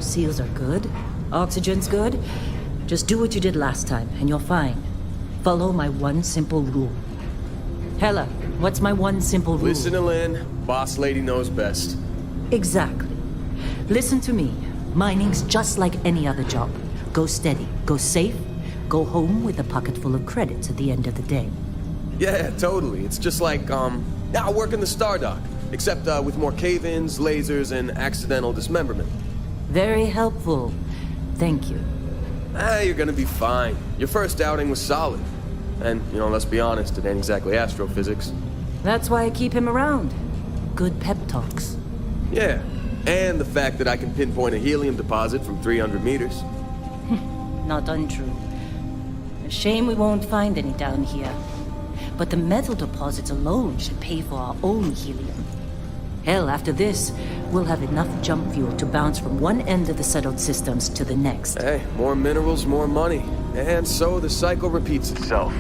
seals are good. Oxygen's good. Just do what you did last time, and you're fine. Follow my one simple rule. Hella, what's my one simple rule? Listen to Lynn. Boss lady knows best. Exactly. Listen to me. Mining's just like any other job. Go steady, go safe, go home with a pocket full of credits at the end of the day. Yeah, totally. It's just like, I work in the Star Dock. Except with more cave-ins, lasers, and accidental dismemberment. Very helpful. Thank you. You're gonna be fine. Your first outing was solid. And, let's be honest, it ain't exactly astrophysics. That's why I keep him around. Good pep talks. Yeah, and the fact that I can pinpoint a helium deposit from 300 meters. Not untrue. A shame we won't find any down here. But the metal deposits alone should pay for our own helium. Hell, after this, we'll have enough jump fuel to bounce from one end of the settled systems to the next. Hey, more minerals, more money. And so the cycle repeats itself.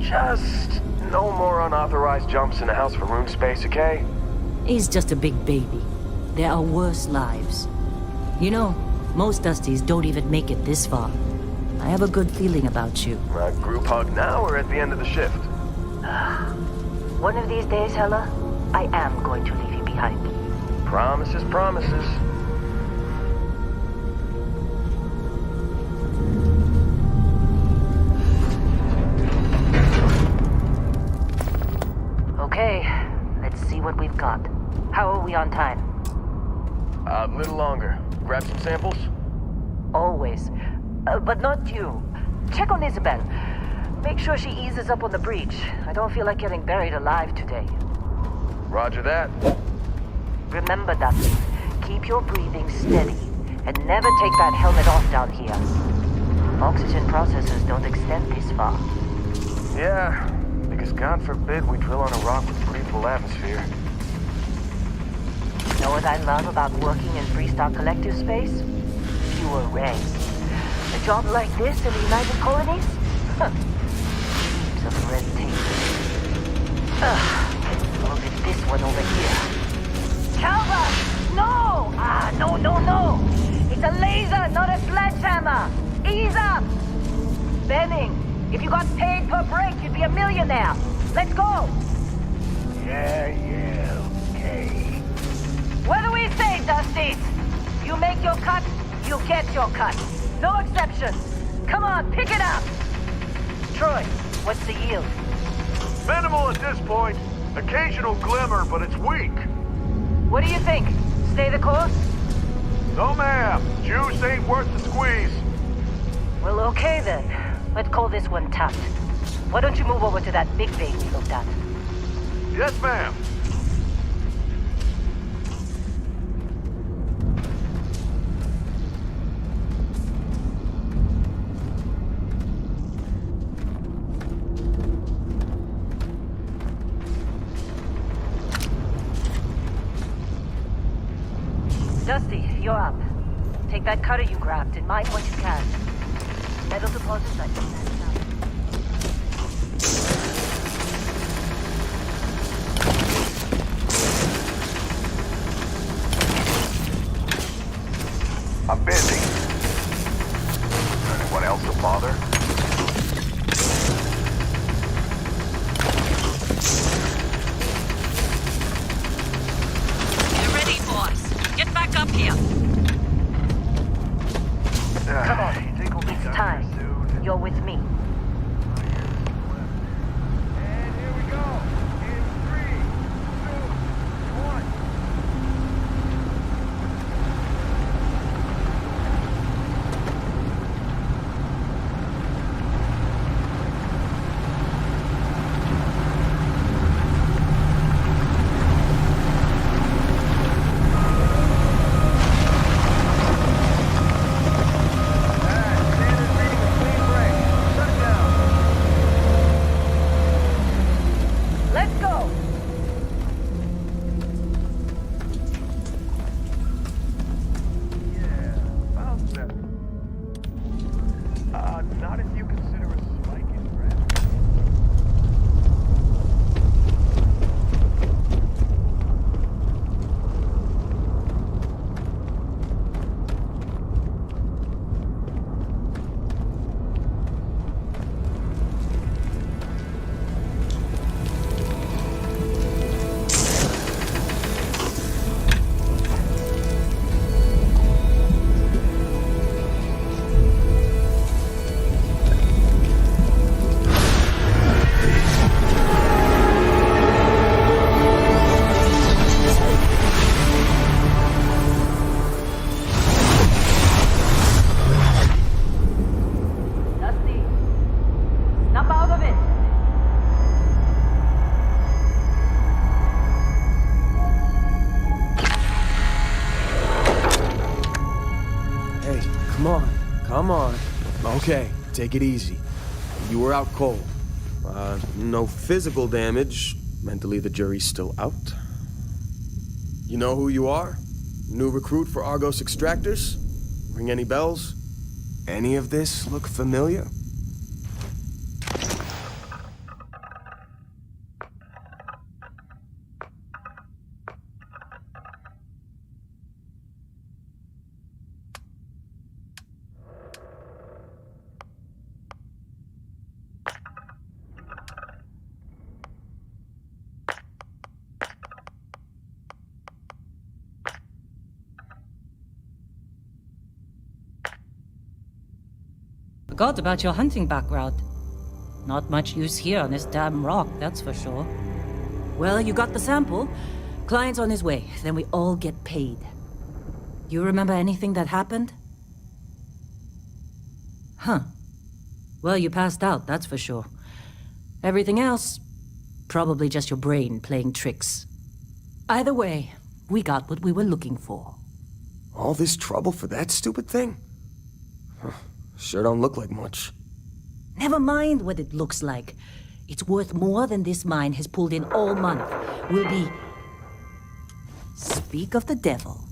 Just no more unauthorized jumps in the house for room space, okay? He's just a big baby. There are worse lives. Most Dusties don't even make it this far. I have a good feeling about you. Group hug now or at the end of the shift? One of these days, Hella, I am going to leave you behind. Promises, promises. Okay, let's see what we've got. How are we on time? A little longer. Grab some samples? Always. But not you. Check on Isabel. Make sure she eases up on the breach. I don't feel like getting buried alive today. Roger that. Remember, Dusty, keep your breathing steady, and never take that helmet off down here. Oxygen processors don't extend this far. Yeah, because God forbid we drill on a rock with breathable atmosphere. Know what I love about working in Freestar Collective space? Fewer ranks. A job like this in the United Colonies? Heaps of red tape. Look at this one over here. Calvert! No! No! It's a laser, not a sledgehammer! Ease up! Benning, if you got paid per break, you'd be a millionaire. Let's go! Yeah, okay. What do we say, Dusty? You make your cut, you get your cut. No exceptions. Come on, pick it up. Troy, what's the yield? Minimal at this point. Occasional glimmer, but it's weak. What do you think? Stay the course? No, ma'am. Juice ain't worth the squeeze. Well, okay then. Let's call this one tapped. Why don't you move over to that big vein we looked at? Yes, ma'am. Dusty, you're up. Take that cutter you grabbed and mine what you can. Metal deposits like that. I'm busy. Anyone else a bother? Get ready, boys. Get back up here. Come on, it's time. You're with me. And here we go. In 3, 2, 1. Standard reading of clean break. Shut it Come on, come on. Okay, take it easy. You were out cold. No physical damage. Mentally, the jury's still out. You know who you are? New recruit for Argos Extractors? Ring any bells? Any of this look familiar? Forgot about your hunting background. Not much use here on this damn rock, that's for sure. Well, you got the sample. Client's on his way, then we all get paid. You remember anything that happened? Huh. Well, you passed out, that's for sure. Everything else? Probably just your brain playing tricks. Either way, we got what we were looking for. All this trouble for that stupid thing? Sure don't look like much. Never mind what it looks like. It's worth more than this mine has pulled in all month. We'll be... Speak of the devil.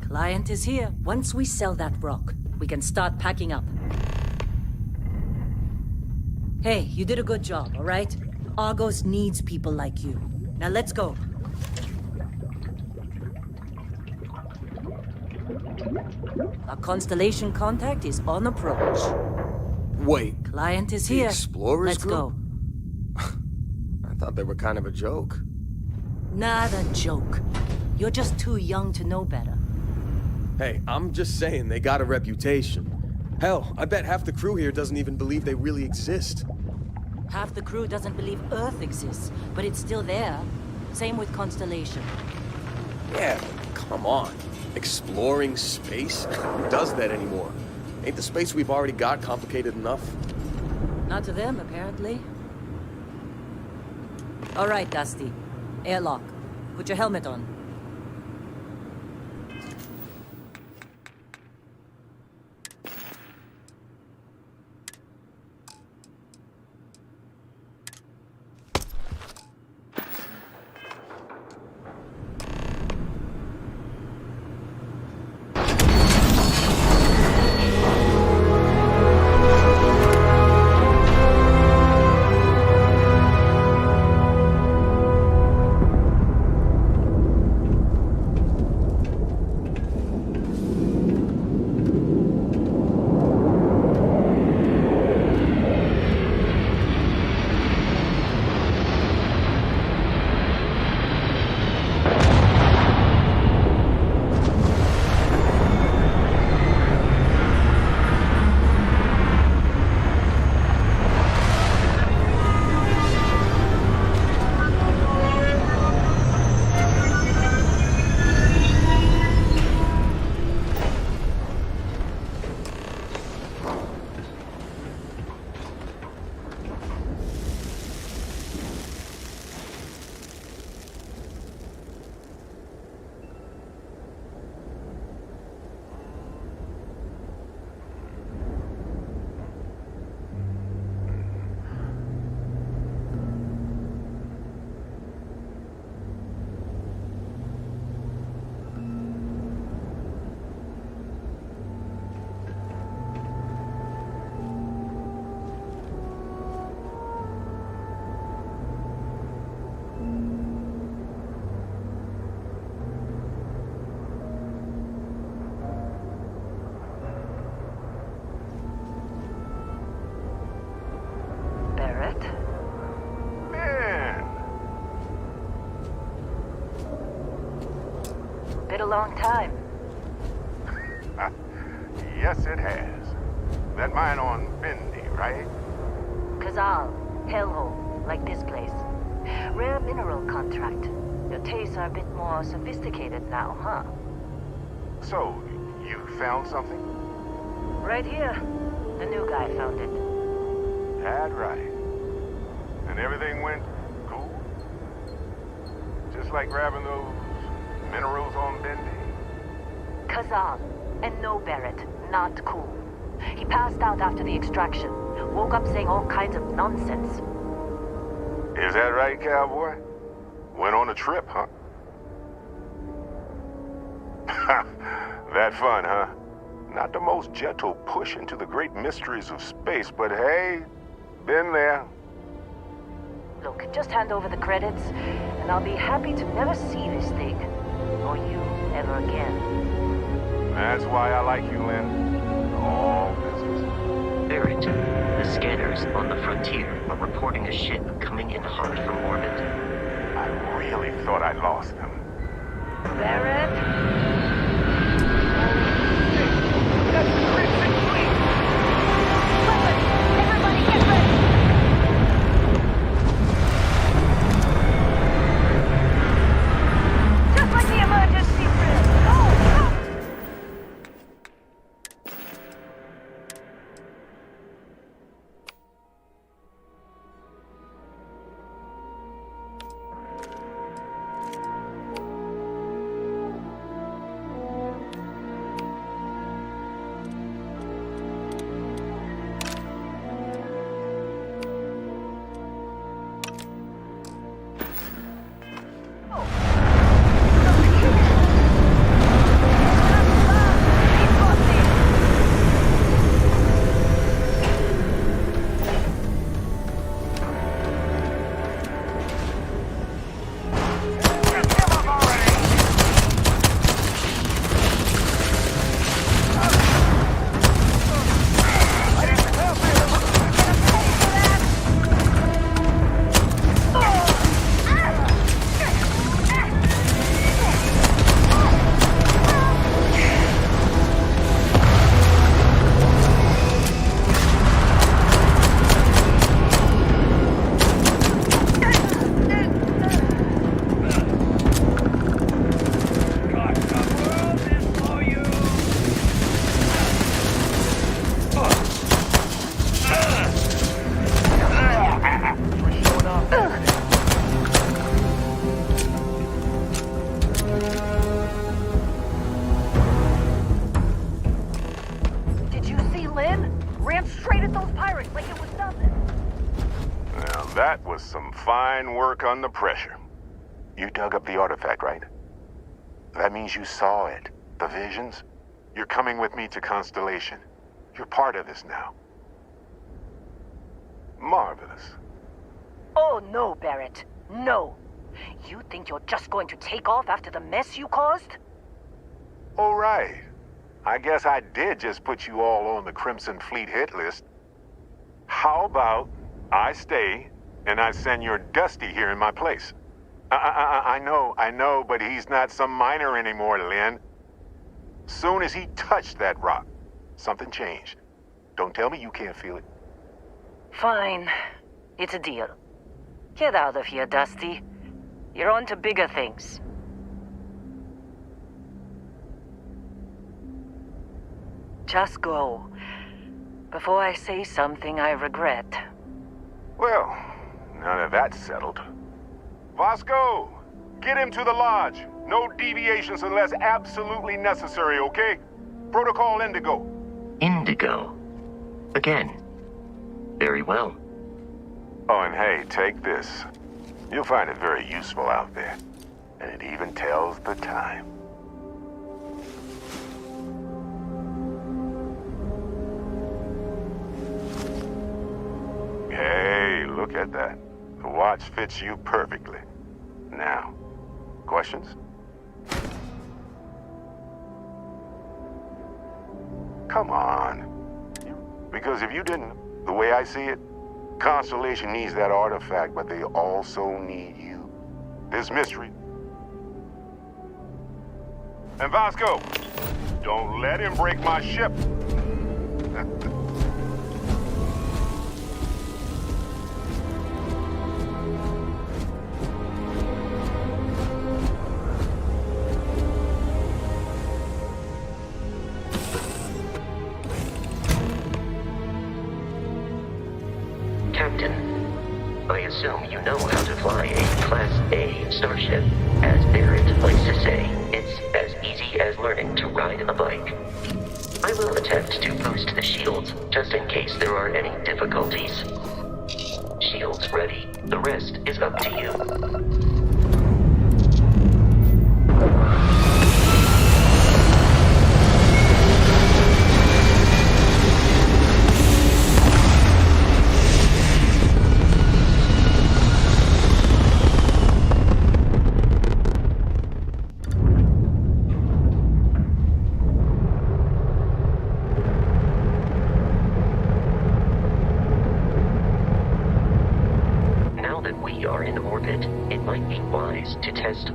Client is here. Once we sell that rock, we can start packing up. Hey, you did a good job, all right? Argos needs people like you. Now let's go. Our constellation contact is on approach. Wait, Client is the here. Explorers Let's group? go. I thought they were kind of a joke. Not a joke. You're just too young to know better. Hey, I'm just saying they got a reputation. Hell, I bet half the crew here doesn't even believe they really exist. Half the crew doesn't believe Earth exists, but it's still there. Same with Constellation. Yeah, come on. Exploring space? Who does that anymore? Ain't the space we've already got complicated enough? Not to them, apparently. All right, Dusty. Airlock. Put your helmet on. Been a long time. Yes, it has. That mine on Bendy, right? Kazal, hellhole, like this place. Rare mineral contract. Your tastes are a bit more sophisticated now, huh? So, you found something? Right here. The new guy found it. That right. And everything went cool? Just like grabbing those minerals on Bendy? Kazal. And no, Barrett, not cool. He passed out after the extraction. Woke up saying all kinds of nonsense. Is that right, cowboy? Went on a trip, huh? That fun, huh? Not the most gentle push into the great mysteries of space, but hey, been there. Look, just hand over the credits, and I'll be happy to never see this thing. Or you ever again. That's why I like you, Lynn. All business. Barrett, the scanners on the frontier are reporting a ship coming in hot from orbit. I really thought I lost them. Barrett? Everybody get ready! Just like the emergency drill! Go! Did you see Lynn? Ran straight at those pirates like it was nothing. Now that was some fine work under pressure. You dug up the artifact, right? That means you saw it. The visions? You're coming with me to Constellation. You're part of this now. Marvelous. Oh, no, Barrett. No. You think you're just going to take off after the mess you caused? All right. I guess I did just put you all on the Crimson Fleet hit list. How about I stay and I send your Dusty here in my place? I know, but he's not some miner anymore, Lynn. Soon as he touched that rock, something changed. Don't tell me you can't feel it. Fine. It's a deal. Get out of here, Dusty. You're on to bigger things. Just go. Before I say something I regret. Well, now that that's settled. Vasco, get him to the lodge. No deviations unless absolutely necessary, okay? Protocol Indigo. Indigo. Again. Very well. Oh, and hey, take this. You'll find it very useful out there. And it even tells the time. Hey, look at that. The watch fits you perfectly. Now, questions? Come on. Because if you didn't, the way I see it, Constellation needs that artifact, but they also need you. This mystery. And Vasco, don't let him break my ship. Captain, I assume you know how to fly a Class A starship. As Barrett likes to say, it's as easy as learning to ride a bike. I will attempt to boost the shields, just in case there are any difficulties. Shields ready. The rest is up to you.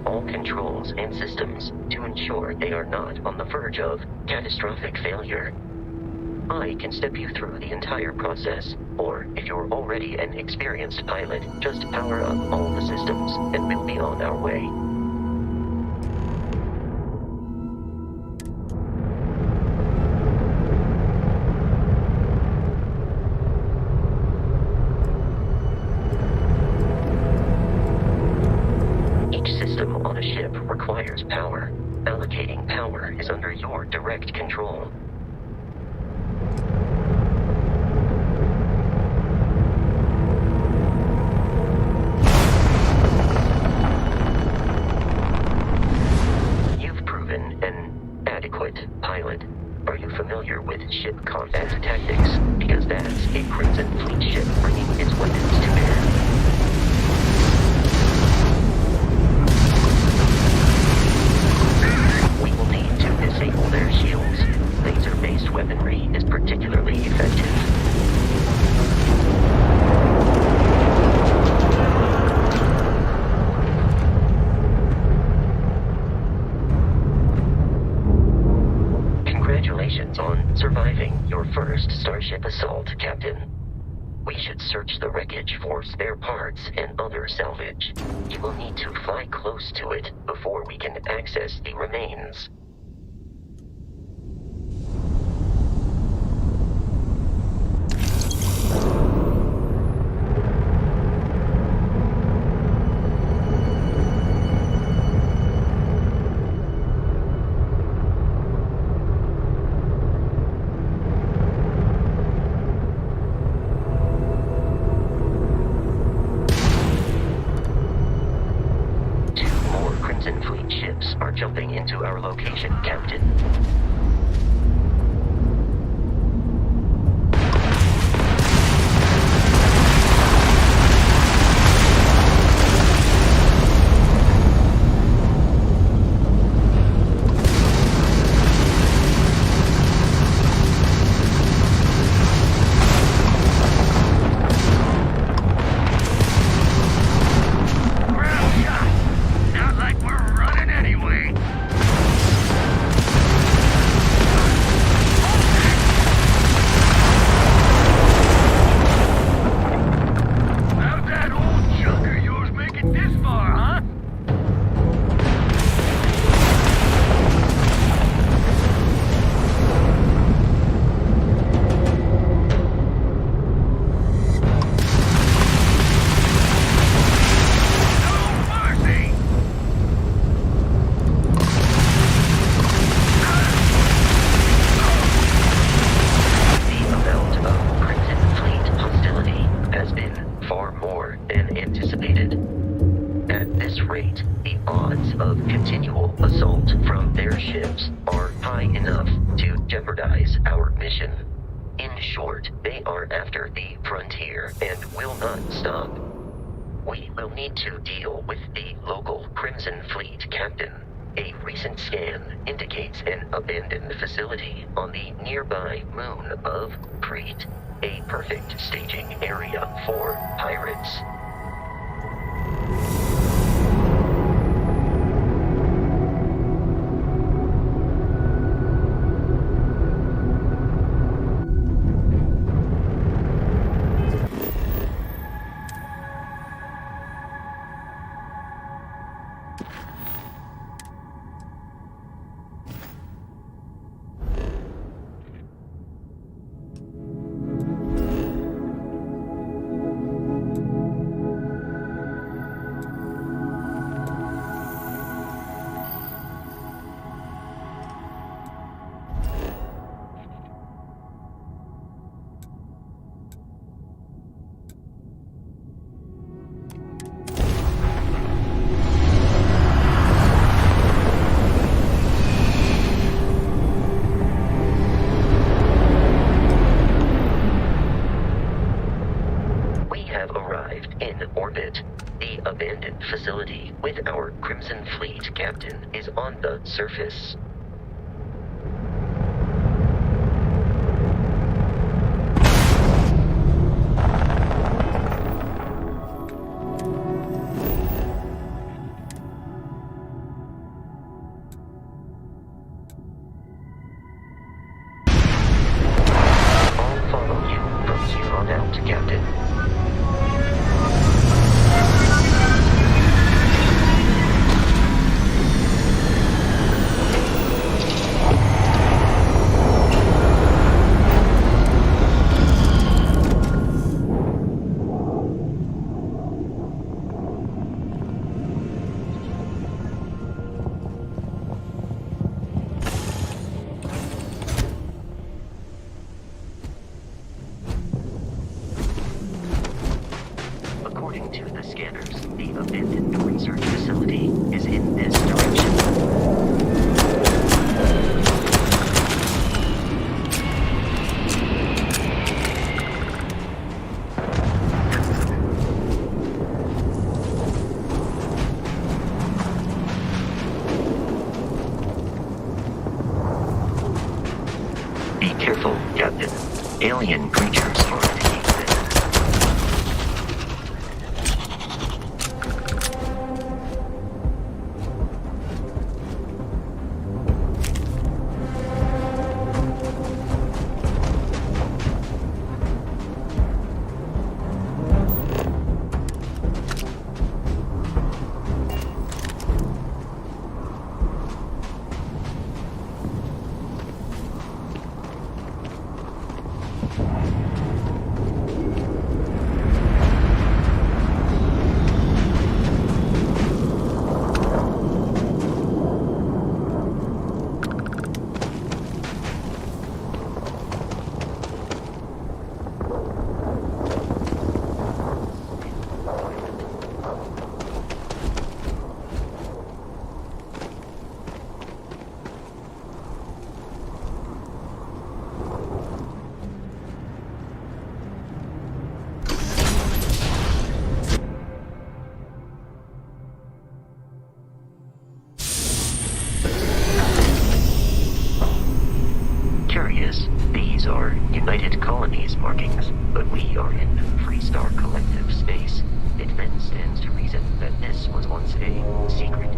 All controls and systems to ensure they are not on the verge of catastrophic failure. I can step you through the entire process, or if you're already an experienced pilot, just power up all the systems and we'll be on our way. Requires power. Allocating power is under your direct control. You've proven an adequate pilot. Are you familiar with ship combat tactics? Because that's a Crimson Fleet ship bringing its weapons to bear. Disable their shields. Laser-based weaponry is particularly effective. Congratulations on surviving your first Starship assault, Captain. We should search the wreckage for spare parts and other salvage. You will need to fly close to it before we can access the remains. Are jumping into our location, Captain. To deal with the local Crimson Fleet captain. A recent scan indicates an abandoned facility on the nearby moon of Crete, a perfect staging area for pirates. have arrived in orbit. The abandoned facility with our Crimson Fleet captain is on the surface. I'll follow you from here on out, Captain. According to the scanners, the abandoned research facility is in this direction. Be careful, Captain. Alien creatures already exist. Curious, these are United Colonies markings, but we are in Freestar Collective space. It then stands to reason that this was once a secret.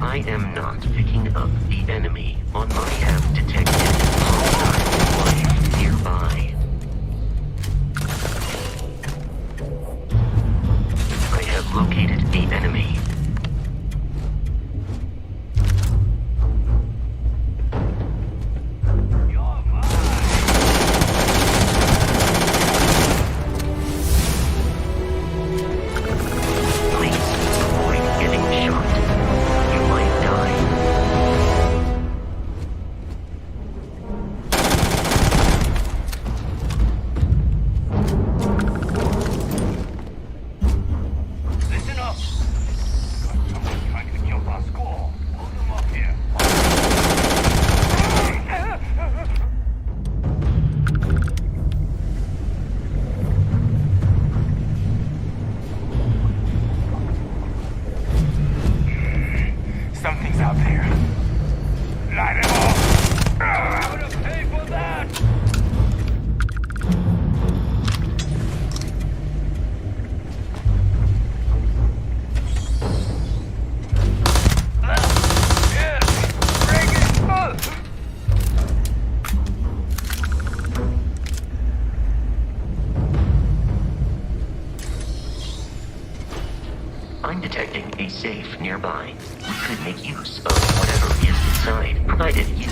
I am not picking up the enemy on my have detected hostile life nearby. I have located the enemy. Someone's trying to kill our school. Pull them up here. Something's out there. Light it off! I would have paid for that! I'm detecting a safe nearby. We could make use of whatever is inside, provided you...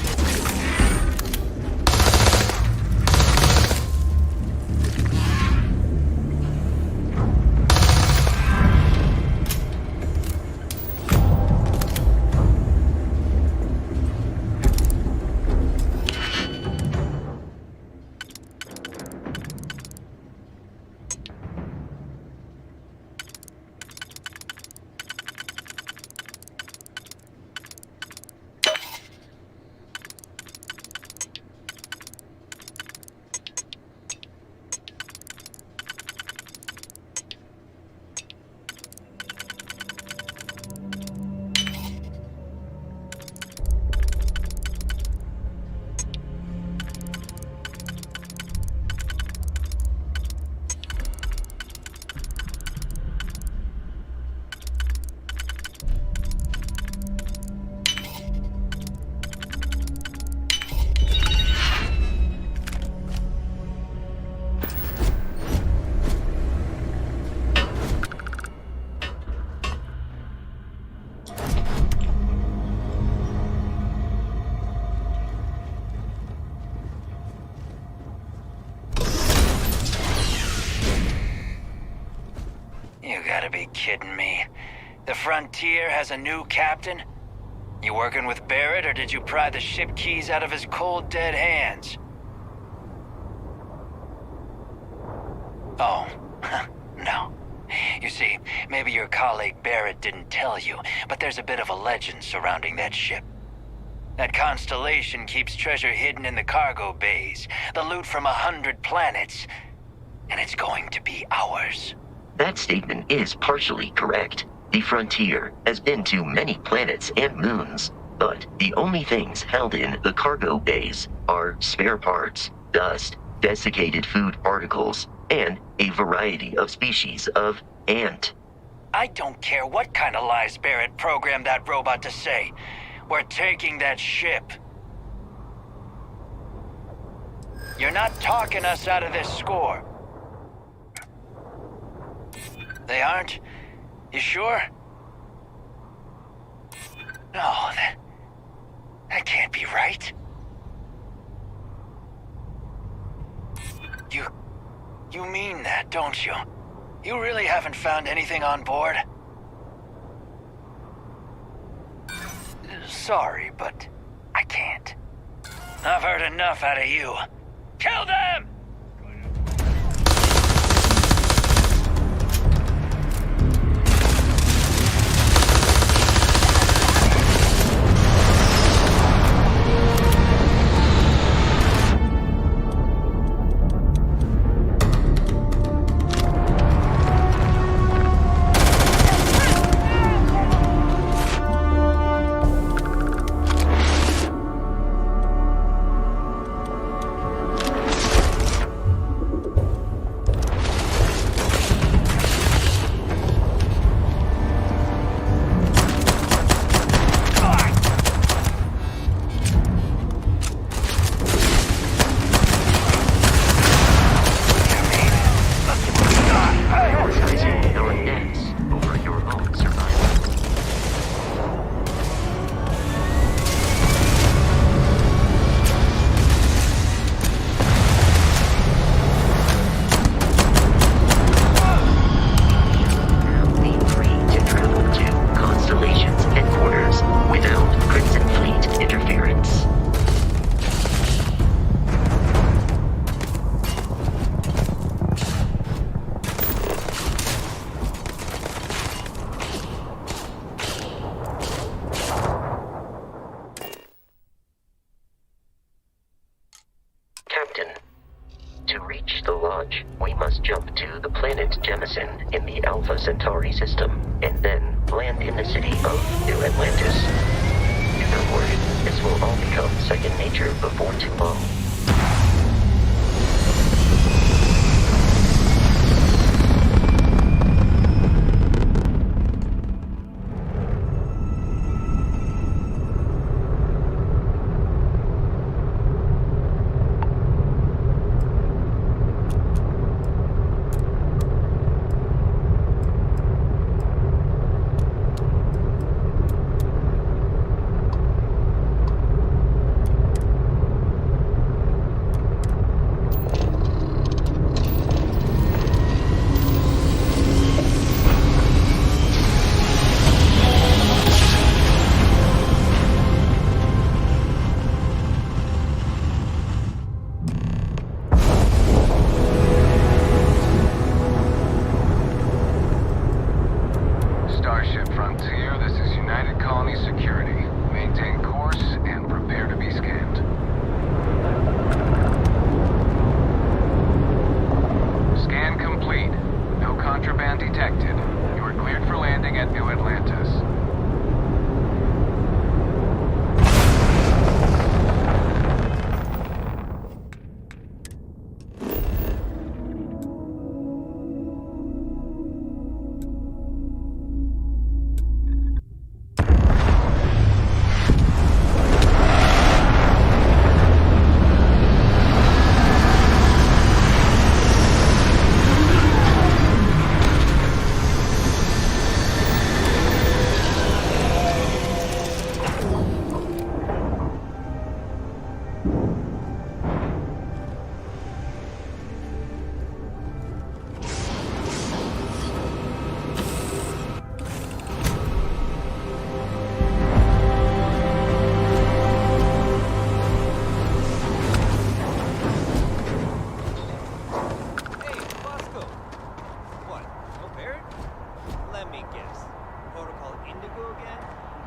You gotta be kidding me. The Frontier has a new captain? You working with Barrett, or did you pry the ship keys out of his cold, dead hands? Oh, no. You see, maybe your colleague Barrett didn't tell you, but there's a bit of a legend surrounding that ship. That constellation keeps treasure hidden in the cargo bays, the loot from 100 planets, and it's going to be ours. That statement is partially correct. The Frontier has been to many planets and moons, but the only things held in the cargo bays are spare parts, dust, desiccated food particles, and a variety of species of ant. I don't care what kind of lies Barrett programmed that robot to say. We're taking that ship. You're not talking us out of this score. They aren't? You sure? No, that can't be right. You mean that, don't you? You really haven't found anything on board? Sorry, but I can't. I've heard enough out of you. Kill them! to the planet Jemison in the Alpha Centauri system, and then land in the city of New Atlantis. Don't worry, this will all become second nature before too long.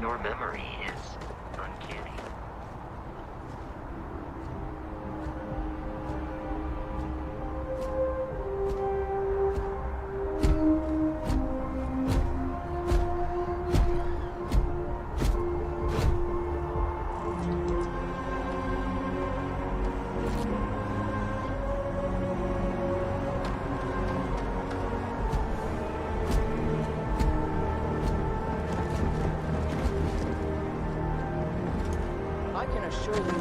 Your memory is uncanny.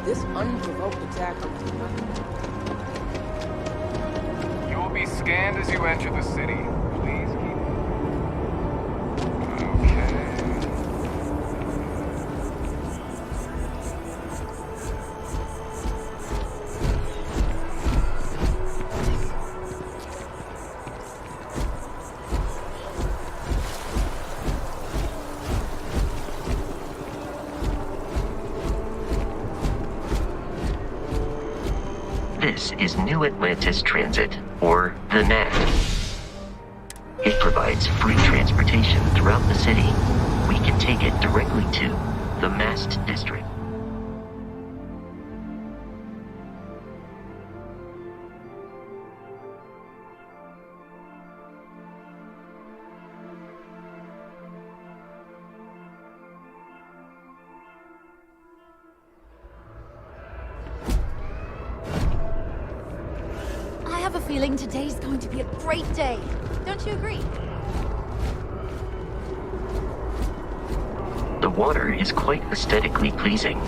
This unprovoked attack on You will be scanned as you enter the city. Please keep... Okay. This is New Atlantis Transit, or the NAT. It provides free transportation throughout the city. We can take it directly to the Mast District. I have a feeling today's going to be a great day. Don't you agree? The water is quite aesthetically pleasing,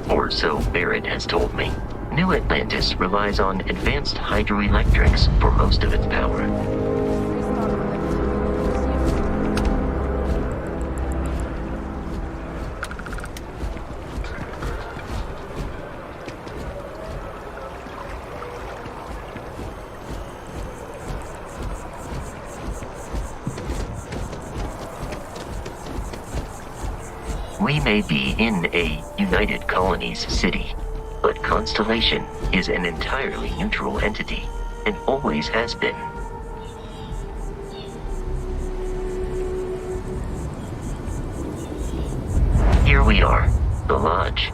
or so Barrett has told me. New Atlantis relies on advanced hydroelectrics for most of its power. We may be in a United Colonies city, but Constellation is an entirely neutral entity, and always has been. Here we are, the lodge.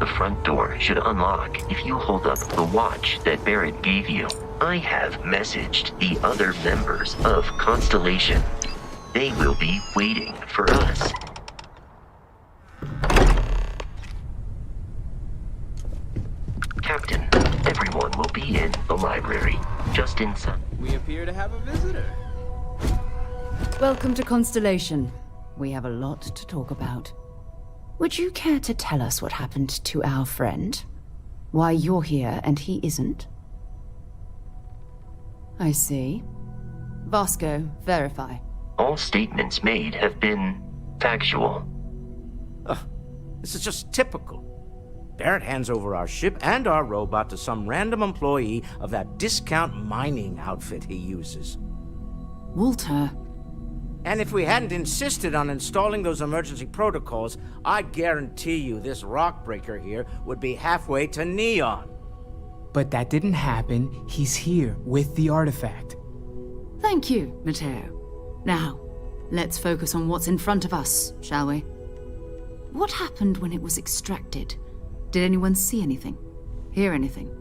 The front door should unlock if you hold up the watch that Barrett gave you. I have messaged the other members of Constellation. They will be waiting for us. Captain, everyone will be in the library, just inside. We appear to have a visitor. Welcome to Constellation. We have a lot to talk about. Would you care to tell us what happened to our friend? Why you're here and he isn't? I see. Vasco, verify. All statements made have been factual. This is just typical. Barrett hands over our ship and our robot to some random employee of that discount mining outfit he uses. Walter. And if we hadn't insisted on installing those emergency protocols, I guarantee you this rock breaker here would be halfway to Neon. But that didn't happen. He's here with the artifact. Thank you, Matteo. Now, let's focus on what's in front of us, shall we? What happened when it was extracted? Did anyone see anything? Hear anything?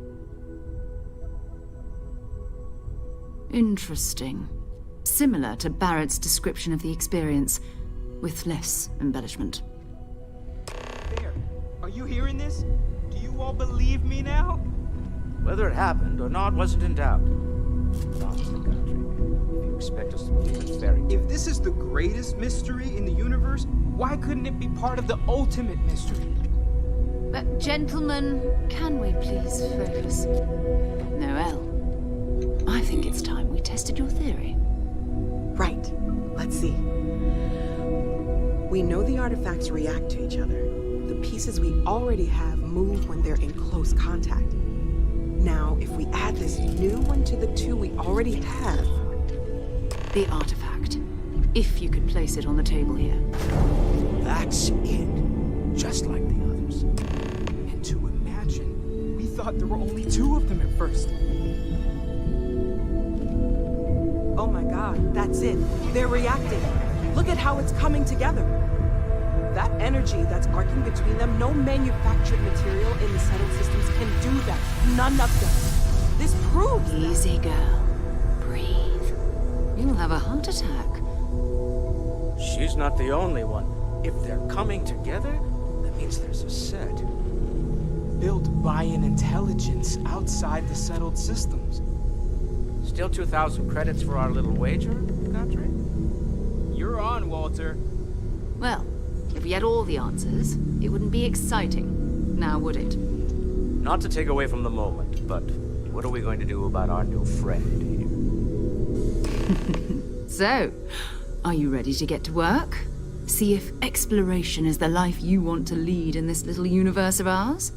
Interesting. Similar to Barrett's description of the experience, with less embellishment. There. Are you hearing this? Do you all believe me now? Whether it happened or not wasn't in doubt. Honestly, Country, if you expect us to believe in fairy tales... If this is the greatest mystery in the universe, why couldn't it be part of the ultimate mystery? But gentlemen, can we please focus? Noelle, I think it's time we tested your theory. Right. Let's see. We know the artifacts react to each other. The pieces we already have move when they're in close contact. Now, if we add this new one to the two we already have... The artifact. If you could place it on the table here. That's it. Just like the others. And to imagine, we thought there were only two of them at first. Oh my god, that's it. They're reacting. Look at how it's coming together. That energy that's arcing between them, no manufactured material in the settled systems can do that. None of them. This proves that. Easy, girl. Breathe. You'll have a heart attack. She's not the only one. If they're coming together, that means there's a set. Built by an intelligence outside the settled systems. Still 2,000 credits for our little wager, Country? You're on, Walter. Well, if we had all the answers, it wouldn't be exciting. Now, would it? Not to take away from the moment, but what are we going to do about our new friend here? So, are you ready to get to work? See if exploration is the life you want to lead in this little universe of ours?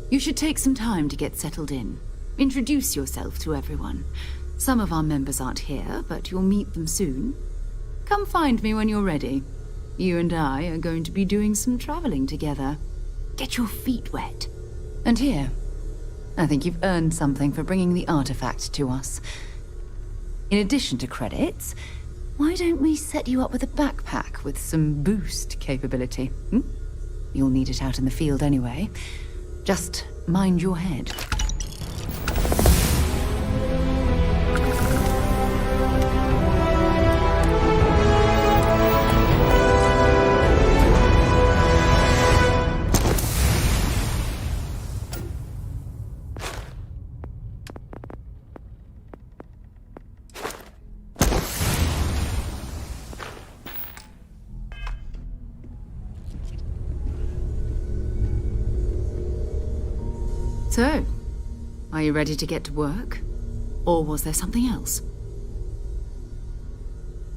You should take some time to get settled in. Introduce yourself to everyone. Some of our members aren't here, but you'll meet them soon. Come find me when you're ready. You and I are going to be doing some traveling together. Get your feet wet. And here, I think you've earned something for bringing the artifact to us. In addition to credits, why don't we set you up with a backpack with some boost capability? You'll need it out in the field anyway. Just mind your head. So, are you ready to get to work? Or was there something else?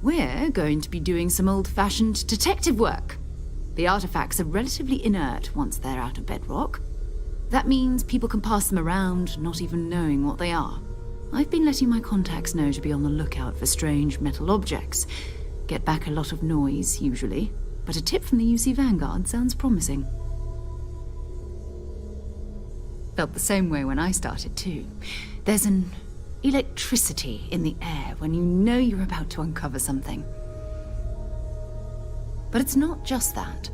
We're going to be doing some old-fashioned detective work. The artifacts are relatively inert once they're out of bedrock. That means people can pass them around, not even knowing what they are. I've been letting my contacts know to be on the lookout for strange metal objects. Get back a lot of noise, usually, but a tip from the UC Vanguard sounds promising. Felt the same way when I started, too. There's an electricity in the air when you know you're about to uncover something. But it's not just that.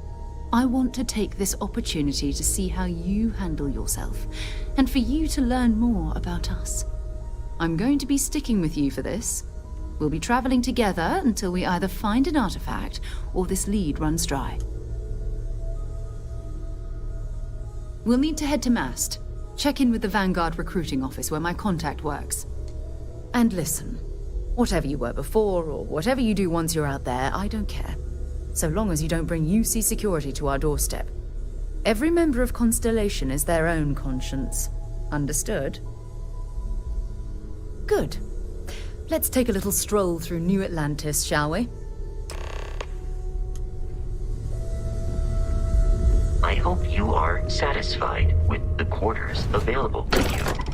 I want to take this opportunity to see how you handle yourself, and for you to learn more about us. I'm going to be sticking with you for this. We'll be traveling together until we either find an artifact or this lead runs dry. We'll need to head to Mast. Check in with the Vanguard recruiting office where my contact works. And listen, whatever you were before or whatever you do once you're out there, I don't care. So long as you don't bring UC security to our doorstep. Every member of Constellation is their own conscience. Understood? Good. Let's take a little stroll through New Atlantis, shall we? I hope you are satisfied with the quarters available to you.